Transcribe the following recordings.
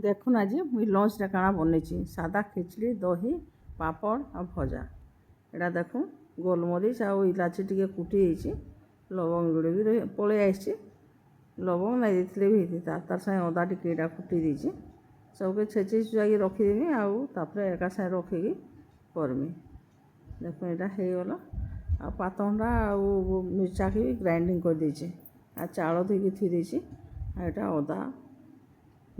দেখুন আজ মুই লঞ্চটা কাଣା বনেছি সাদা খিচড়ি দহি পাপড় আর ভজা। এটা দেখুন গোলমরিচ আর ইলাচি টিকে কুটি ଦେଇଛି লবঙ্ଗ গুঁড়ো ବି ପଳେଇ ଆସିଛି। ଲବଙ୍ଗ ନାଇଁ ଦେଇଥିଲେ ବି ହେଇଥିତା। ତାର୍ ସାଙ୍ଗେ ଅଦା ଟିକେ ଏଇଟା କୁଟି ଦେଇଛି। ସବୁକେ ଛେଚି ଛୁଚାକି ରଖିଦେମି ଆଉ ତାପରେ ଏକା ସାଙ୍ଗେ ରଖିକି କରମି। ଦେଖୁন এটা ହେଇଗଲା। ଆଉ ପାତଣ୍ଡା ଆଉ ମିର୍ଚାକେ ବି ଗ୍ରାଇଣ୍ଡିଙ୍ଗ କରିଦେଇଛି ଆଉ ଚାଉଳ ଧୋଇକି ଥୋଇ ଦେଇଛି। ଆଉ ଏଇଟା ଅଦା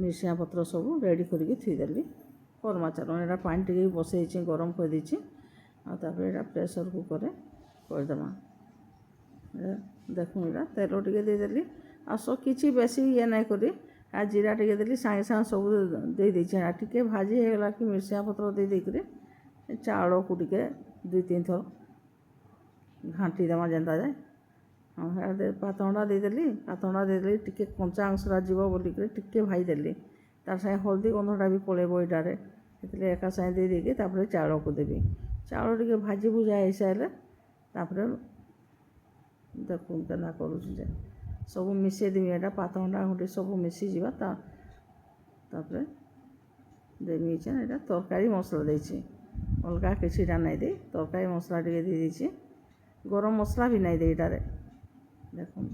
ମିରସିଙ୍ଗା ପତ୍ର ସବୁ ରେଡ଼ି କରିକି ଥୋଇଦେଲି। କର୍ମା ଚାଲୁନ ଏଇଟା ପାଣି ଟିକେ ବସେଇଛି ଗରମ କରିଦେଇଛି। ଆଉ ତାପରେ ଏଇଟା ପ୍ରେସର କୁକରରେ କରିଦେମା। ଦେଖୁন ଏଇଟା ତେଲ ଟିକେ ଦେଇଦେଲି ଆଉ କିଛି ବେଶୀ ଇଏ ନାଇଁ କରି ଆଉ ଜିରା ଟିକେ ଦେଲି ସାଙ୍ଗେ ସାଙ୍ଗେ ସବୁ ଦେଇଦେଇଛି। ଏଇଟା ଟିକେ ଭାଜି ହେଇଗଲା କି ମିରସିଙ୍ଗା ପତ୍ର ଦେଇକରି ଚାଉଳକୁ ଟିକେ 2-3 ଥର ଘାଣ୍ଟି ଦେମା ଯେନ୍ତା ଯାଏ। ହଁ ପାତଣ୍ଡା ଦେଇଦେଲି ଟିକେ କଞ୍ଚା ଅଂଶଟା ଯିବ ବୋଲିକରି ଟିକେ ଭାଜିଦେଲି। ତାର୍ ସାଙ୍ଗେ ହଳଦୀ ଗନ୍ଧଟା ବି ପଳେଇବ ଏଇଟାରେ। ସେଥିଲାଗି ଏକା ସାଙ୍ଗେ ଦେଇକି ତାପରେ ଚାଉଳକୁ ଦେବି। ଚାଉଳ ଟିକେ ଭାଜି ଭୁଜା ହେଇସାରିଲେ ତାପରେ ଦେଖୁନ୍ କେନ୍ତା କରୁଛି ଯେ ସବୁ ମିଶେଇ ଦେମି। ଏଇଟା ପାତଣ୍ଡା ଗୁଟେ ସବୁ ମିଶିଯିବା। ତାପରେ ଦେମି ଏଇଟା ତରକାରୀ ମସଲା ଦେଇଛି ଅଲଗା କିଛିଟା ନାଇଁ ଦେଇ ତରକାରୀ ମସଲା ଟିକେ ଦେଇଦେଇଛି। ଗରମ ମସଲା ବି ନାଇଁ ଦେଇ ଏଇଟାରେ ଦେଖୁନ୍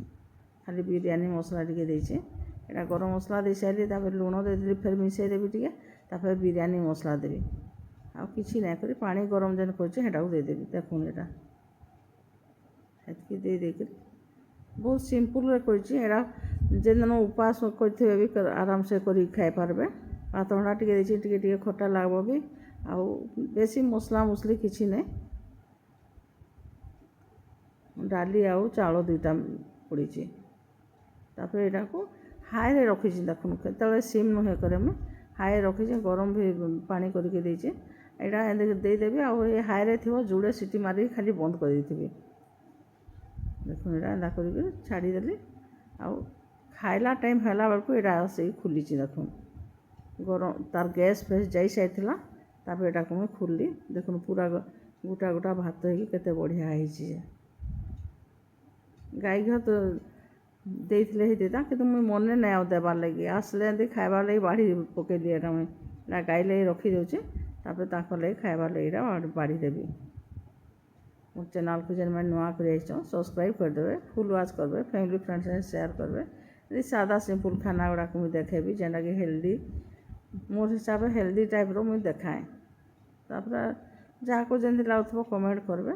ଖାଲି ବିରିୟାନୀ ମସଲା ଟିକେ ଦେଇଛି। ଏଇଟା ଗରମ ମସଲା ଦେଇ ସାରିଲି ତାପରେ ଲୁଣ ଦେଇଦେଲି ଫେର୍ ମିଶେଇ ଦେବି ଟିକେ ତାପରେ ବିରିୟାନୀ ମସଲା ଦେବି ଆଉ କିଛି ନାଇଁ କରି ପାଣି ଗରମ ଯେନ୍ କରିଛି ସେଟାକୁ ଦେଇଦେବି। ଦେଖୁନ୍ ଏଇଟା ଏତିକି ଦେଇକରି ବହୁତ ସିମ୍ପୁଲ୍ରେ କରିଛି। ଏଇଟା ଯେନ୍ ଉପାସ କରିଥିବେ ବି ଆରାମସେ କରିକି ଖାଇପାରବେ। ପାତଣ୍ଡା ଟିକେ ଦେଇଛି ଟିକେ ଟିକେ ଖଟା ଲାଗବ ବି ଆଉ ବେଶୀ ମସଲା ମୁସଲି କିଛି ନାଇଁ। ଡାଲି ଆଉ ଚାଉଳ ଦୁଇଟା ପଡ଼ିଛି। ତାପରେ ଏଇଟାକୁ ହାଇରେ ରଖିଛି। ଦେଖୁନ୍ କେତେବେଳେ ସିମ୍ ନୁହେଁ କରେ ମୁଁ ହାଇ ରଖିଛି। ଗରମ ବି ପାଣି କରିକି ଦେଇଛି। ଏଇଟା ଏମିତି ଦେଇଦେବି ଆଉ ଏ ହାଇରେ ଥିବ ଯୋଡ଼େ ସିଟି ମାରିକି ଖାଲି ବନ୍ଦ କରିଦେଇଥିବି। ଦେଖୁନ୍ ଏଇଟା ଏନ୍ତା କରିକି ଛାଡ଼ିଦେଲି ଆଉ ଖାଇଲା ଟାଇମ୍ ହେଲା ବେଳକୁ ଏଇଟା ଆସିକି ଖୁଲିଛି। ଦେଖୁନ୍ ଗରମ ତାର ଗ୍ୟାସ୍ ଫ୍ୟାସ୍ ଯାଇସାରିଥିଲା। ତାପରେ ଏଇଟାକୁ ମୁଁ ଖୁଲିଲି। ଦେଖୁନ୍ ପୁରା ଗୋଟା ଗୋଟା ଭାତ ହେଇକି କେତେ ବଢ଼ିଆ ହେଇଛି ଯେ ଗାଈ ଘିଅ ତ ଦେଇଥିଲେ ହେଇଥିତା କିନ୍ତୁ ମୁଇଁ ମନେ ନାଇଁ ଆଉ ଦେବାର୍ ଲାଗି ଆସିଲେ ଏମିତି ଖାଇବାର୍ ଲାଗି ବାଢ଼ି ପକେଇଲି। ଏଇଟା ମୁଇଁ ଏଇଟା ଗାଈ ଲାଗି ରଖିଦେଉଛି ତାପରେ ତାଙ୍କର ଲାଗି ଖାଇବାର୍ ଲାଗି ଏଇଟା ବାଢ଼ି ଦେବି। ମୋ ଚ୍ୟାନେଲ୍କୁ ଯେନ୍ମାନେ ନୂଆ କରି ଆସିଛନ୍ ସବସ୍କ୍ରାଇବ୍ କରିଦେବେ ଫୁଲ୍ ୱାଚ୍ କରିବେ ଫ୍ୟାମିଲି ଫ୍ରେଣ୍ଡସ୍ ସାଙ୍ଗେ ସେୟାର କରିବେ। ଏମିତି ସାଦା ସିମ୍ପୁଲ୍ ଖାନା ଗୁଡ଼ାକୁ ମୁଇଁ ଦେଖେଇବି ଯେନ୍ଟାକି ହେଲ୍ଦି ମୋର୍ ହିସାବରେ ହେଲ୍ଦି ଟାଇପ୍ର ମୁଇଁ ଦେଖାଏ। ତାପରେ ଯାହାକୁ ଯେମିତି ଲାଗୁଥିବ କମେଣ୍ଟ କରିବେ।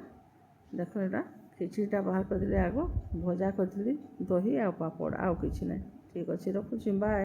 ଦେଖୁନ୍ ଏଇଟା ଖିଚଡ଼ିଟା ବାହାର କରିଦେଲି ଆଗ ଭଜା କରିଥିଲି ଦହି ଆଉ ପାପଡ଼ ଆଉ କିଛି ନାହିଁ। ଠିକ୍ ଅଛି ରଖୁଛି ବାଏ।